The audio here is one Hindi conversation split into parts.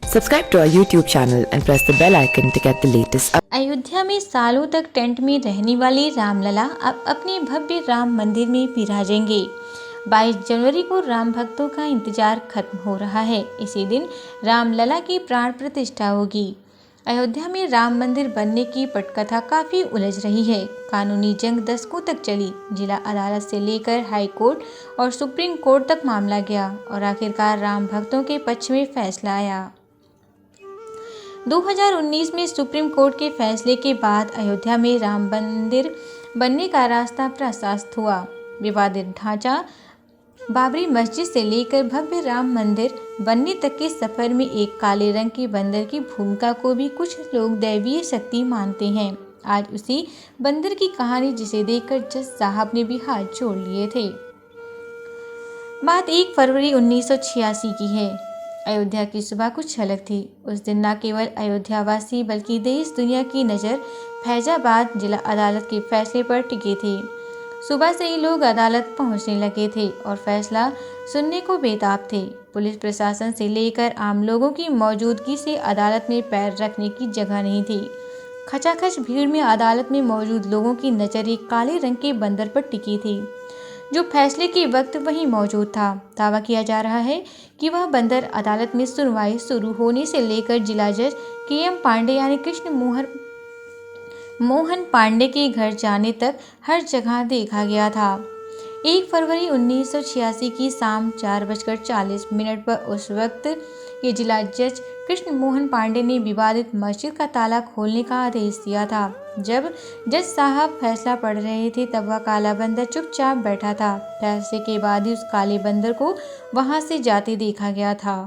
Subscribe to our YouTube channel and press the bell icon to get the latest updates. Ayodhya में सालों तक टेंट में रहने वाली रामलला अब अपने भव्य राम मंदिर में विराजेंगे। 22 जनवरी को राम भक्तों का इंतजार खत्म हो रहा है। इसी दिन रामलला की प्राण प्रतिष्ठा होगी। अयोध्या में राम मंदिर बनने की पटकथा काफ़ी उलझ रही है। कानूनी जंग दशकों तक चली। जिला अदालत से लेकर हाई कोर्ट और सुप्रीम कोर्ट तक मामला गया और आखिरकार राम भक्तों के पक्ष में फैसला आया। 2019 में सुप्रीम कोर्ट के फैसले के बाद अयोध्या में राम मंदिर बनने का रास्ता प्रशस्त हुआ। विवादित ढांचा बाबरी मस्जिद से लेकर भव्य राम मंदिर बनने तक के सफर में एक काले रंग के बंदर की भूमिका को भी कुछ लोग दैवीय शक्ति मानते हैं। आज उसी बंदर की कहानी जिसे देखकर जज साहब ने भी हाथ जोड़ लिए थे। बात 1 फरवरी 1986 की है। अयोध्या की सुबह कुछ अलग थी। उस दिन न केवल अयोध्यावासी बल्कि देश दुनिया की नज़र फैजाबाद जिला अदालत के फैसले पर टिके थे। सुबह से ही लोग अदालत पहुंचने लगे थे और फैसला सुनने को बेताब थे। पुलिस प्रशासन से लेकर आम लोगों की मौजूदगी से अदालत में पैर रखने की जगह नहीं थी। खचाखच भीड़ में अदालत में मौजूद लोगों की नज़र एक काले रंग के बंदर पर टिकी थी जो फैसले के वक्त वहीं मौजूद था। दावा किया जा रहा है कि वह बंदर अदालत में सुनवाई शुरू होने से लेकर जिला जज KM पांडे यानी कृष्ण मोहन पांडे के घर जाने तक हर जगह देखा गया था। 1 फरवरी 1986 की शाम 4:40 पर उस वक्त के जिला जज कृष्ण मोहन पांडे ने विवादित मस्जिद का ताला खोलने का आदेश दिया था। जब जज साहब फैसला पढ़ रहे थे तब वह काला बंदर चुपचाप बैठा था। फैसले के बाद ही उस काले बंदर को वहां से जाते देखा गया था।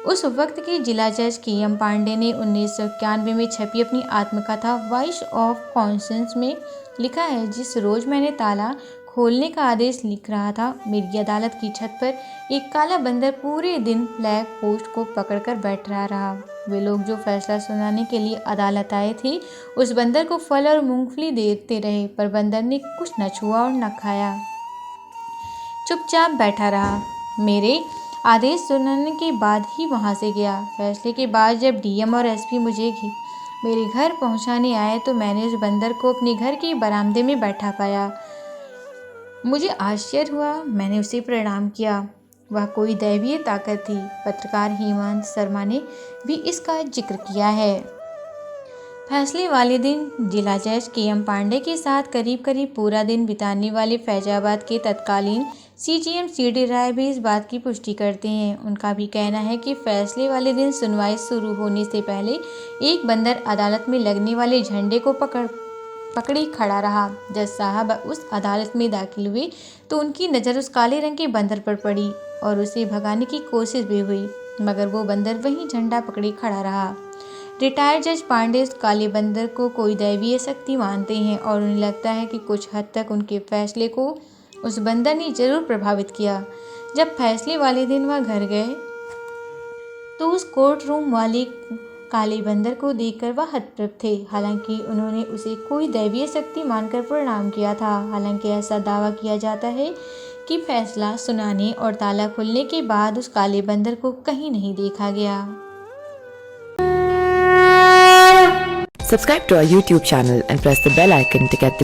उस वक्त के जिला जज KM पांडे ने 1991 में छपी अपनी आत्मकथा वॉइस ऑफ कॉन्शियंस में लिखा है, जिस रोज मैंने ताला खोलने का आदेश लिख रहा था, मेरी अदालत की छत पर एक काला बंदर पूरे दिन फ्लैग पोस्ट को पकड़कर बैठ रहा। वे लोग जो फैसला सुनाने के लिए अदालत आए थे उस बंदर को फल और मूंगफली देते रहे, पर बंदर ने कुछ न छुआ और न खाया, चुपचाप बैठा रहा। मेरे आदेश सुनाने के बाद ही वहां से गया। फैसले के बाद जब DM और SP मुझे मेरे घर पहुंचाने आए तो मैंने उस बंदर को अपने घर के बरामदे में बैठा पाया। मुझे आश्चर्य हुआ। मैंने उसे प्रणाम किया। वह कोई दैवीय ताकत थी। पत्रकार हेमंत शर्मा ने भी इसका जिक्र किया है। फैसले वाले दिन जिला जज KM पांडे के साथ करीब पूरा दिन बिताने वाले फैजाबाद के तत्कालीन CGM CD राय भी इस बात की पुष्टि करते हैं। उनका भी कहना है कि फैसले वाले दिन सुनवाई शुरू होने से पहले एक बंदर अदालत में लगने वाले झंडे को पकड़े खड़ा रहा। जज साहब उस अदालत में दाखिल हुए तो उनकी नज़र उस काले रंग के बंदर पर पड़ी और उसे भगाने की कोशिश भी हुई, मगर वो बंदर वहीं झंडा पकड़े खड़ा रहा। रिटायर्ड जज पांडे उस काले बंदर को कोई दैवीय शक्ति मानते हैं और उन्हें लगता है कि कुछ हद तक उनके फैसले को उस बंदर ने जरूर प्रभावित किया। जब फैसले वाले दिन वह घर गए तो उस कोर्ट रूम वाले काले बंदर को देखकर वह हतप्रभ थे। हालांकि उन्होंने उसे कोई दैवीय शक्ति मानकर प्रणाम किया था। हालांकि ऐसा दावा किया जाता है कि फैसला सुनाने और ताला खुलने के बाद उस काले बंदर को कहीं नहीं देखा गया। Subscribe to our YouTube channel and press the bell icon to get the